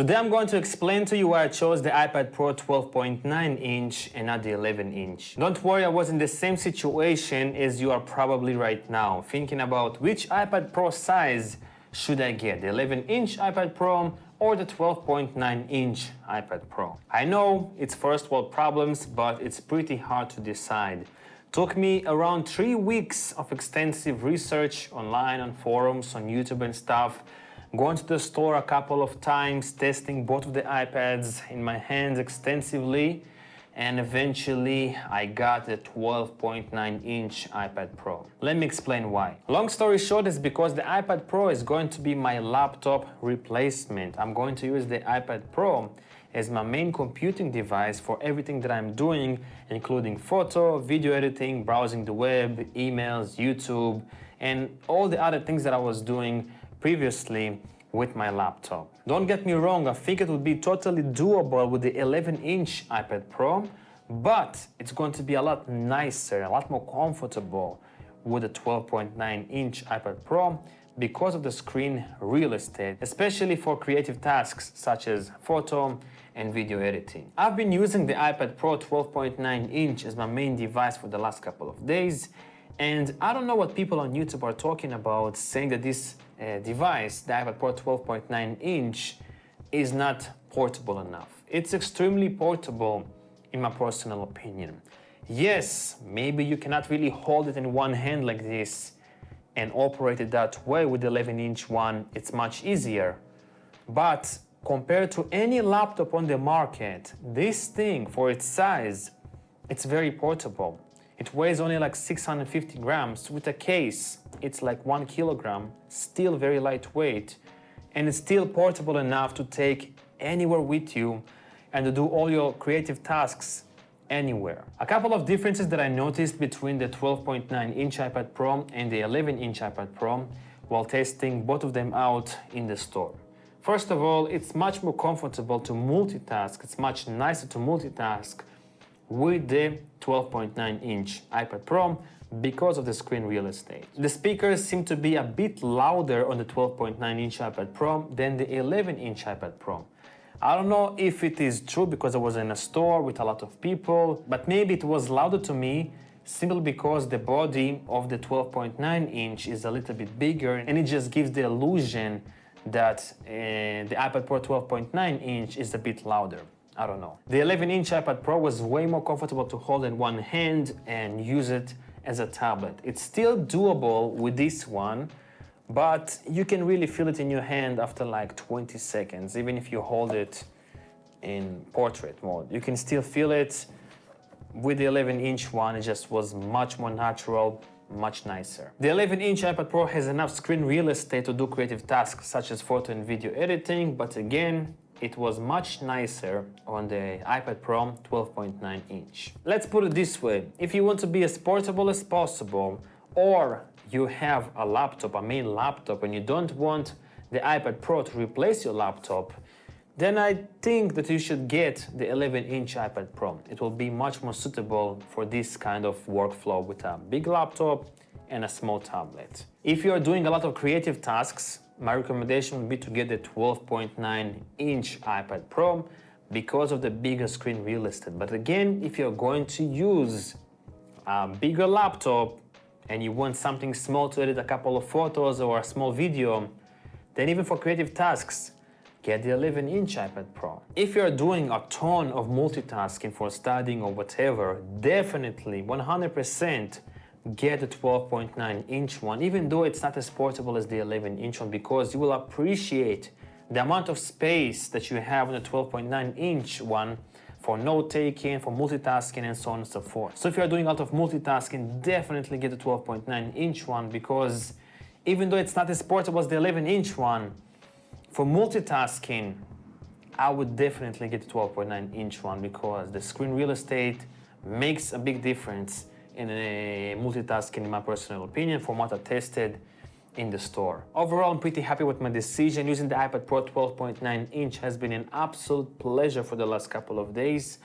Today I'm going to explain to you why I chose the iPad Pro 12.9 inch and not the 11 inch. Don't worry, I was in the same situation as you are probably right now, thinking about which iPad Pro size should I get, the 11 inch iPad Pro or the 12.9 inch iPad Pro. I know it's first world problems, but it's pretty hard to decide. Took me around 3 weeks of extensive research online, on forums, on YouTube and stuff. Going to the store a couple of times, testing both of the iPads in my hands extensively, and eventually I got the 12.9 inch iPad Pro. Let me explain why. Long story short, is because the iPad Pro is going to be my laptop replacement. I'm going to use the iPad Pro as my main computing device for everything that I'm doing, including photo, video editing, browsing the web, emails, YouTube, and all the other things that I was doing previously with my laptop. Don't get me wrong, I think it would be totally doable with the 11-inch iPad Pro, but it's going to be a lot nicer, a lot more comfortable with the 12.9-inch iPad Pro because of the screen real estate, especially for creative tasks such as photo and video editing. I've been using the iPad Pro 12.9-inch as my main device for the last couple of days, and I don't know what people on YouTube are talking about, saying that this device, the iPad Pro 12.9 inch, is not portable enough. It's extremely portable in my personal opinion. Yes, maybe you cannot really hold it in one hand like this and operate it that way. With the 11-inch one, it's much easier. But compared to any laptop on the market, this thing, for its size, it's very portable. It weighs only like 650 grams. With a case, it's like 1 kilogram, still very lightweight, and it's still portable enough to take anywhere with you and to do all your creative tasks anywhere. A couple of differences that I noticed between the 12.9-inch iPad Pro and the 11-inch iPad Pro while testing both of them out in the store. First of all, it's much more comfortable to multitask. It's much nicer to multitask with the 12.9-inch iPad Pro because of the screen real estate. The speakers seem to be a bit louder on the 12.9-inch iPad Pro than the 11-inch iPad Pro. I don't know if it is true because I was in a store with a lot of people, but maybe it was louder to me simply because the body of the 12.9-inch is a little bit bigger, and it just gives the illusion that the iPad Pro 12.9-inch is a bit louder. I don't know. The 11-inch iPad Pro was way more comfortable to hold in one hand and use it as a tablet. It's still doable with this one, but you can really feel it in your hand after like 20 seconds, even if you hold it in portrait mode. You can still feel it. With the 11-inch one, it just was much more natural, much nicer. The 11-inch iPad Pro has enough screen real estate to do creative tasks such as photo and video editing, but again, it was much nicer on the iPad Pro 12.9 inch. Let's put it this way, if you want to be as portable as possible, or you have a laptop, a main laptop, and you don't want the iPad Pro to replace your laptop, then I think that you should get the 11-inch iPad Pro. It will be much more suitable for this kind of workflow with a big laptop and a small tablet. If you are doing a lot of creative tasks, my recommendation would be to get the 12.9-inch iPad Pro because of the bigger screen real estate. But again, if you're going to use a bigger laptop and you want something small to edit a couple of photos or a small video, then even for creative tasks, get the 11-inch iPad Pro. If you're doing a ton of multitasking for studying or whatever, definitely 100% get the 12.9-inch one, even though it's not as portable as the 11-inch one, because you will appreciate the amount of space that you have on the 12.9-inch one for note-taking, for multitasking, and so on and so forth. So if you're doing a lot of multitasking, definitely get the 12.9-inch one, because even though it's not as portable as the 11-inch one, for multitasking, I would definitely get the 12.9-inch one because the screen real estate makes a big difference in multitasking, in my personal opinion, from what I tested in the store. Overall, I'm pretty happy with my decision. Using the iPad Pro 12.9 inch has been an absolute pleasure for the last couple of days.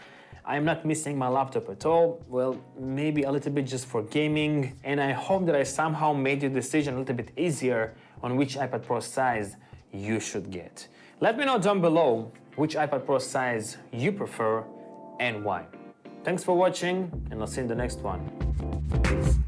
I'm not missing my laptop at all. Well, maybe a little bit just for gaming. And I hope that I somehow made your decision a little bit easier on which iPad Pro size you should get. Let me know down below which iPad Pro size you prefer and why. Thanks for watching, and I'll see you in the next one. Peace.